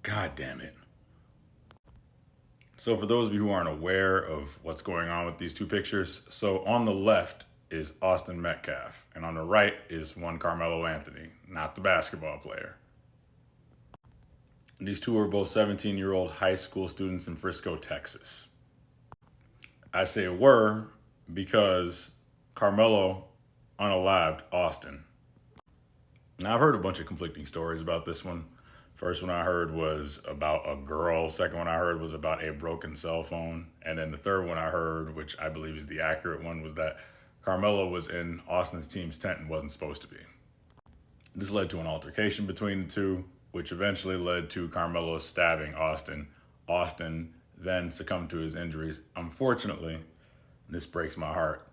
God damn it. So for those of you who aren't aware of what's going on with these two pictures, so on the left is Austin Metcalf, and on the right is one Carmelo Anthony, not the basketball player. These two are both 17-year-old high school students in Frisco, Texas. I say were because Carmelo unalived Austin. Now, I've heard a bunch of conflicting stories about this one. First one I heard was about a girl. Second one I heard was about a broken cell phone. And then the third one I heard, which I believe is the accurate one, was that Carmelo was in Austin's team's tent and wasn't supposed to be. This led to an altercation between the two, which eventually led to Carmelo stabbing Austin. Austin then succumbed to his injuries. Unfortunately, this breaks my heart,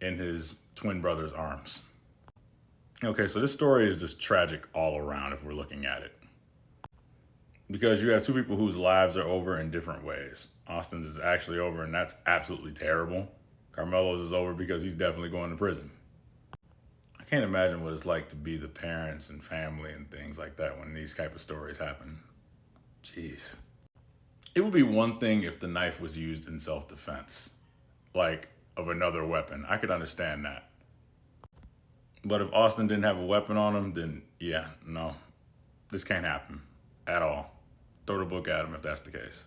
in his twin brother's arms. Okay, so this story is just tragic all around if we're looking at it. Because you have two people whose lives are over in different ways. Austin's is actually over, and that's absolutely terrible. Carmelo's is over because he's definitely going to prison. I can't imagine what it's like to be the parents and family and things like that when these type of stories happen. Jeez. It would be one thing if the knife was used in self-defense, like of another weapon. I could understand that. But if Austin didn't have a weapon on him, then yeah, no, this can't happen at all. Throw the book at him if that's the case.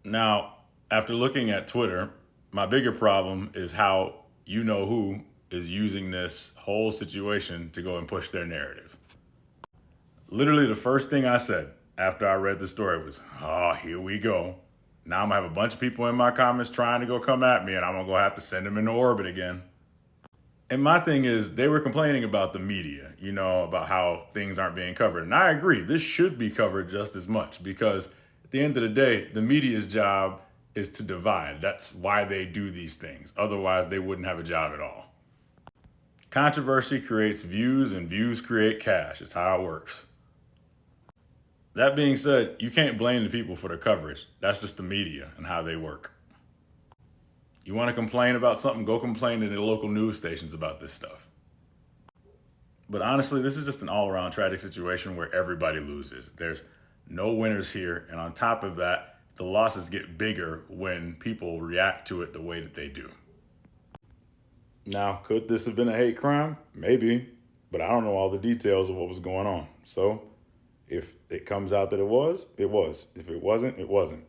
Now, after looking at Twitter, my bigger problem is how you know who is using this whole situation to go and push their narrative. Literally the first thing I said after I read the story was, oh, here we go. Now I'm gonna have a bunch of people in my comments trying to go come at me, and I'm gonna go have to send them into orbit again. And my thing is, they were complaining about the media, about how things aren't being covered. And I agree, this should be covered just as much, because at the end of the day, the media's job is to divide. That's why they do these things. Otherwise, they wouldn't have a job at all. Controversy creates views, and views create cash. It's how it works. That being said, you can't blame the people for the coverage. That's just the media and how they work. You want to complain about something, go complain to the local news stations about this stuff. But honestly, this is just an all-around tragic situation where everybody loses. There's no winners here. And on top of that, the losses get bigger when people react to it the way that they do. Now, could this have been a hate crime? Maybe, but I don't know all the details of what was going on. So if it comes out that it was, it was. If it wasn't, it wasn't.